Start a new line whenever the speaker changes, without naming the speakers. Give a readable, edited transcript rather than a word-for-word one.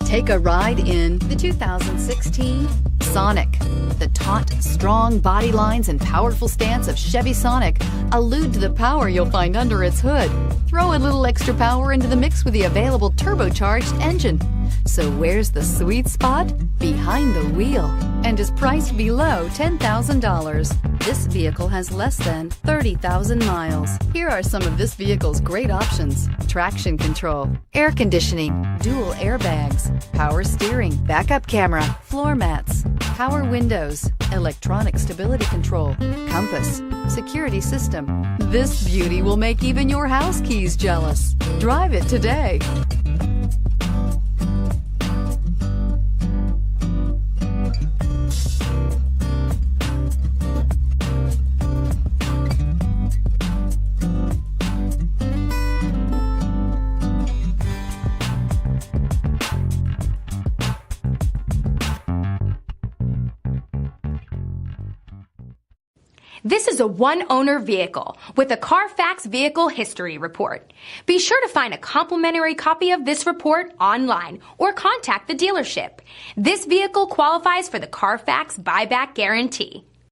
Take a ride in the 2016 Sonic. The taut, strong body lines and powerful stance of Chevy Sonic allude to the power you'll find under its hood. Throw a little extra power into the mix with the available turbocharged engine. So where's the sweet spot? Behind the wheel, and is priced below $10,000. This vehicle has less than 30,000 miles. Here are some of this vehicle's great options: traction control, air conditioning, dual airbags, power steering, backup camera, floor mats, power windows, electronic stability control, compass, security system. This beauty will make even your house keys jealous. Drive it today.
This is a one-owner vehicle with a Carfax Vehicle History Report. Be sure to find a complimentary copy of this report online or contact the dealership. This vehicle qualifies for the Carfax Buyback Guarantee.